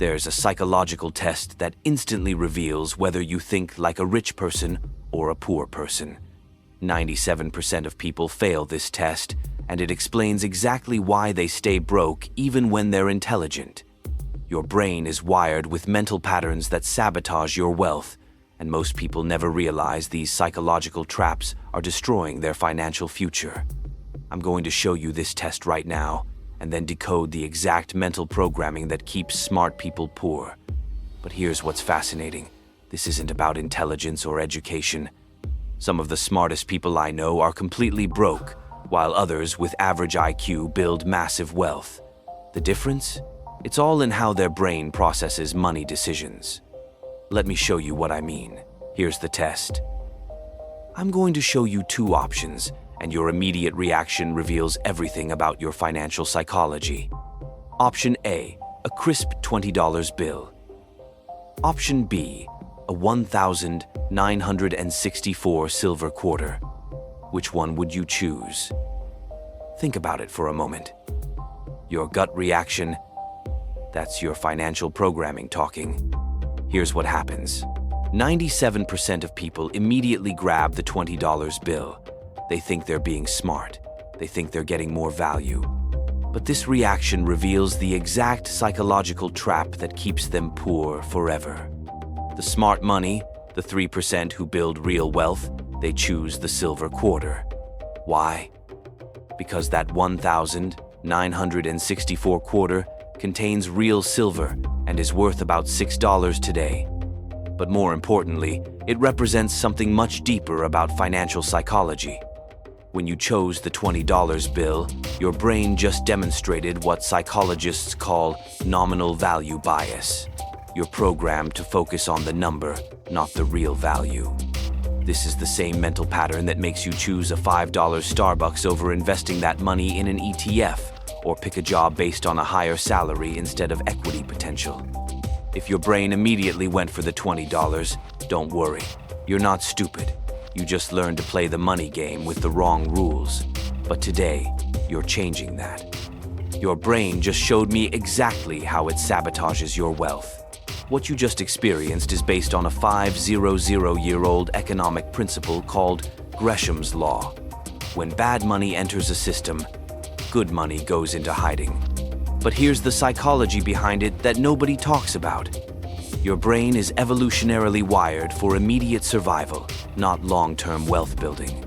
There's a psychological test that instantly reveals whether you think like a rich person or a poor person. 97% of people fail this test, and it explains exactly why they stay broke even when they're intelligent. Your brain is wired with mental patterns that sabotage your wealth, and most people never realize these psychological traps are destroying their financial future. I'm going to show you this test right now, and then decode the exact mental programming that keeps smart people poor. But here's what's fascinating. This isn't about intelligence or education. Some of the smartest people I know are completely broke, while others with average IQ build massive wealth. The difference? It's all in how their brain processes money decisions. Let me show you what I mean. Here's the test. I'm going to show you two options, and your immediate reaction reveals everything about your financial psychology. Option A, a crisp $20 bill. Option B, a 1,964 silver quarter. Which one would you choose? Think about it for a moment. Your gut reaction, that's your financial programming talking. Here's what happens. 97% of people immediately grab the $20 bill. They think they're being smart. They think they're getting more value. But this reaction reveals the exact psychological trap that keeps them poor forever. The smart money, the 3% who build real wealth, they choose the silver quarter. Why? Because that 1,964 quarter contains real silver and is worth about $6 today. But more importantly, it represents something much deeper about financial psychology. When you chose the $20 bill, your brain just demonstrated what psychologists call nominal value bias. You're programmed to focus on the number, not the real value. This is the same mental pattern that makes you choose a $5 Starbucks over investing that money in an ETF, or pick a job based on a higher salary instead of equity potential. If your brain immediately went for the $20, don't worry. You're not stupid. You just learned to play the money game with the wrong rules. But today, you're changing that. Your brain just showed me exactly how it sabotages your wealth. What you just experienced is based on a 500-year-old economic principle called Gresham's Law. When bad money enters a system, good money goes into hiding. But here's the psychology behind it that nobody talks about. Your brain is evolutionarily wired for immediate survival, not long-term wealth building.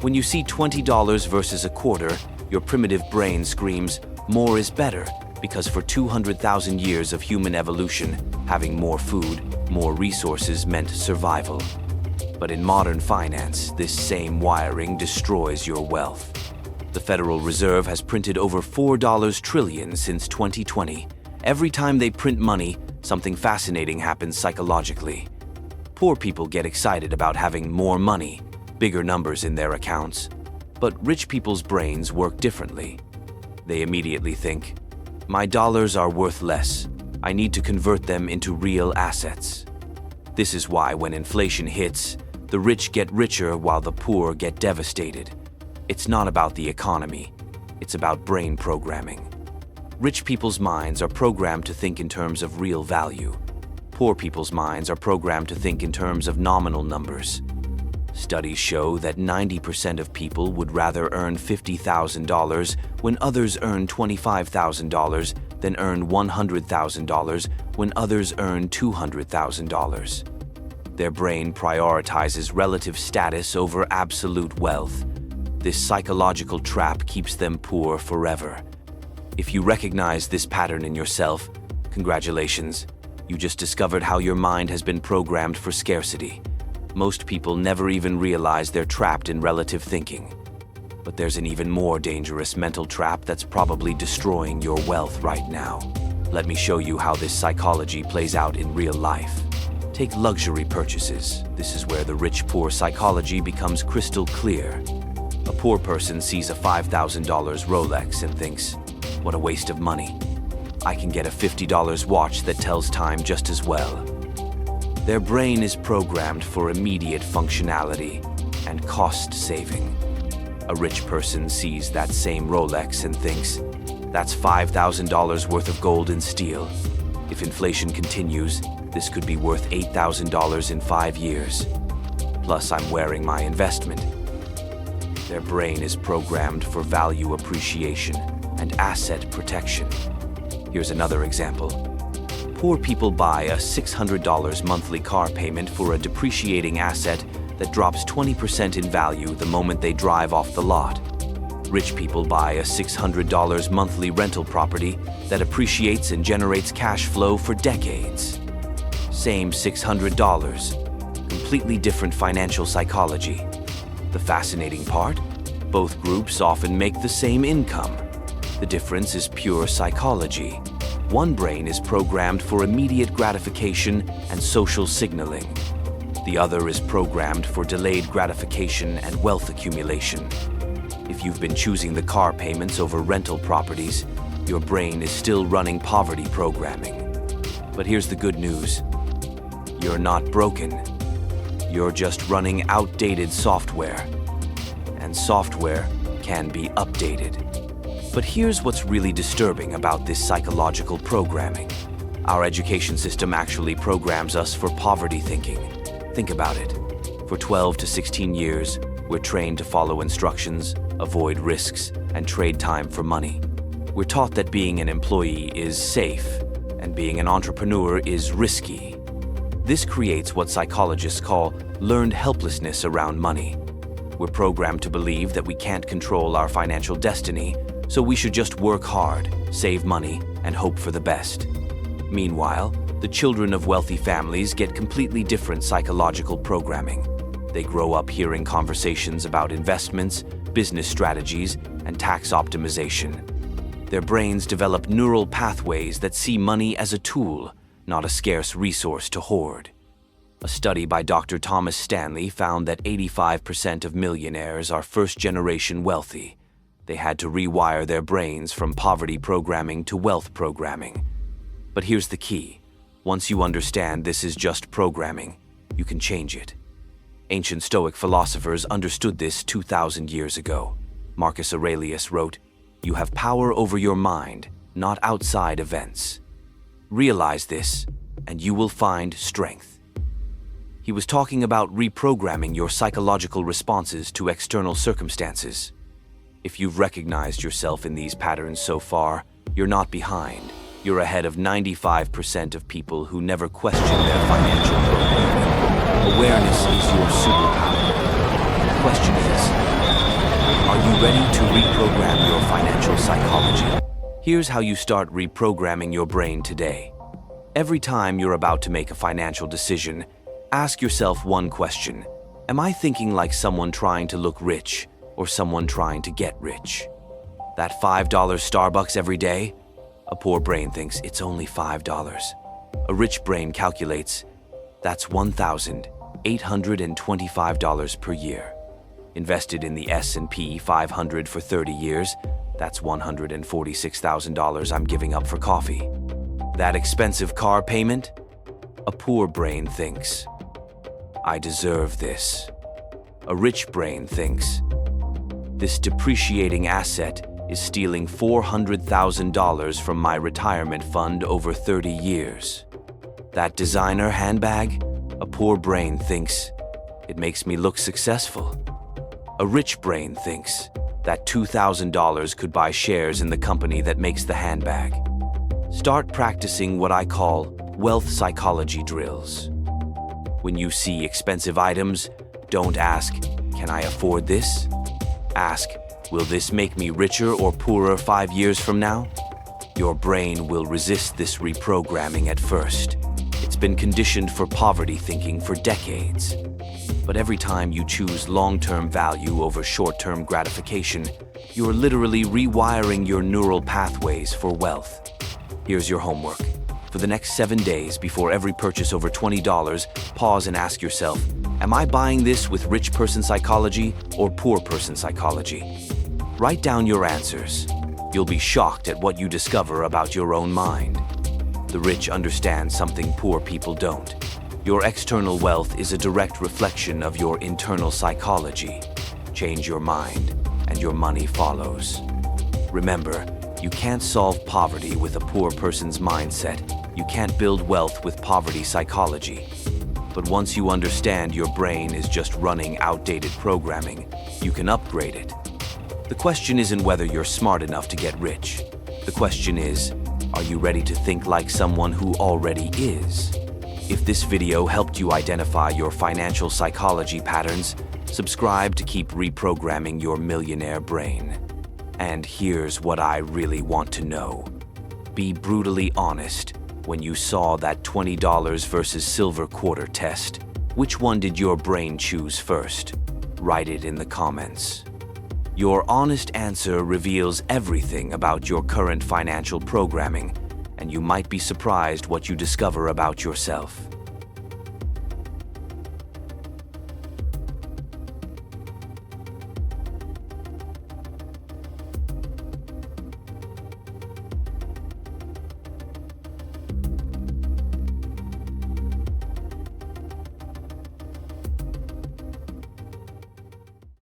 When you see $20 versus a quarter, your primitive brain screams, more is better, because for 200,000 years of human evolution, having more food, more resources meant survival. But in modern finance, this same wiring destroys your wealth. The Federal Reserve has printed over $4 trillion since 2020. Every time they print money, something fascinating happens psychologically. Poor people get excited about having more money, bigger numbers in their accounts. But rich people's brains work differently. They immediately think, my dollars are worth less. I need to convert them into real assets. This is why when inflation hits, the rich get richer while the poor get devastated. It's not about the economy. It's about brain programming. Rich people's minds are programmed to think in terms of real value. Poor people's minds are programmed to think in terms of nominal numbers. Studies show that 90% of people would rather earn $50,000 when others earn $25,000 than earn $100,000 when others earn $200,000. Their brain prioritizes relative status over absolute wealth. This psychological trap keeps them poor forever. If you recognize this pattern in yourself, congratulations. You just discovered how your mind has been programmed for scarcity. Most people never even realize they're trapped in relative thinking. But there's an even more dangerous mental trap that's probably destroying your wealth right now. Let me show you how this psychology plays out in real life. Take luxury purchases. This is where the rich-poor psychology becomes crystal clear. A poor person sees a $5,000 Rolex and thinks, what a waste of money. I can get a $50 watch that tells time just as well. Their brain is programmed for immediate functionality and cost saving. A rich person sees that same Rolex and thinks, that's $5,000 worth of gold and steel. If inflation continues, this could be worth $8,000 in 5 years. Plus, I'm wearing my investment. Their brain is programmed for value appreciation and asset protection. Here's another example. Poor people buy a $600 monthly car payment for a depreciating asset that drops 20% in value the moment they drive off the lot. Rich people buy a $600 monthly rental property that appreciates and generates cash flow for decades. Same $600, completely different financial psychology. The fascinating part? Both groups often make the same income. The difference is pure psychology. One brain is programmed for immediate gratification and social signaling. The other is programmed for delayed gratification and wealth accumulation. If you've been choosing the car payments over rental properties, your brain is still running poverty programming. But here's the good news. You're not broken. You're just running outdated software. And software can be updated. But here's what's really disturbing about this psychological programming. Our education system actually programs us for poverty thinking. Think about it. For 12 to 16 years, we're trained to follow instructions, avoid risks, and trade time for money. We're taught that being an employee is safe, and being an entrepreneur is risky. This creates what psychologists call learned helplessness around money. We're programmed to believe that we can't control our financial destiny, so we should just work hard, save money, and hope for the best. Meanwhile, the children of wealthy families get completely different psychological programming. They grow up hearing conversations about investments, business strategies, and tax optimization. Their brains develop neural pathways that see money as a tool, not a scarce resource to hoard. A study by Dr. Thomas Stanley found that 85% of millionaires are first-generation wealthy. They had to rewire their brains from poverty programming to wealth programming. But here's the key. Once you understand this is just programming, you can change it. Ancient Stoic philosophers understood this 2,000 years ago. Marcus Aurelius wrote, "You have power over your mind, not outside events. Realize this, and you will find strength." He was talking about reprogramming your psychological responses to external circumstances. If you've recognized yourself in these patterns so far, you're not behind. You're ahead of 95% of people who never question their financial programming. Awareness is your superpower. The question is, are you ready to reprogram your financial psychology? Here's how you start reprogramming your brain today. Every time you're about to make a financial decision, ask yourself one question. Am I thinking like someone trying to look rich or someone trying to get rich? That $5 Starbucks every day? A poor brain thinks it's only $5. A rich brain calculates that's $1,825 per year. Invested in the S&P 500 for 30 years, that's $146,000 I'm giving up for coffee. That expensive car payment? A poor brain thinks, I deserve this. A rich brain thinks, this depreciating asset is stealing $400,000 from my retirement fund over 30 years. That designer handbag? A poor brain thinks, it makes me look successful. A rich brain thinks, that $2,000 could buy shares in the company that makes the handbag. Start practicing what I call wealth psychology drills. When you see expensive items, don't ask, can I afford this? Ask, will this make me richer or poorer 5 years from now? Your brain will resist this reprogramming at first. It's been conditioned for poverty thinking for decades. But every time you choose long-term value over short-term gratification, you're literally rewiring your neural pathways for wealth. Here's your homework. For the next 7 days before every purchase over $20, pause and ask yourself, am I buying this with rich person psychology or poor person psychology? Write down your answers. You'll be shocked at what you discover about your own mind. The rich understand something poor people don't. Your external wealth is a direct reflection of your internal psychology. Change your mind, and your money follows. Remember, you can't solve poverty with a poor person's mindset. You can't build wealth with poverty psychology. But once you understand your brain is just running outdated programming, you can upgrade it. The question isn't whether you're smart enough to get rich. The question is, are you ready to think like someone who already is? If this video helped you identify your financial psychology patterns, subscribe to keep reprogramming your millionaire brain. And here's what I really want to know. Be brutally honest. When you saw that $20 versus silver quarter test, which one did your brain choose first? Write it in the comments. Your honest answer reveals everything about your current financial programming, and you might be surprised what you discover about yourself.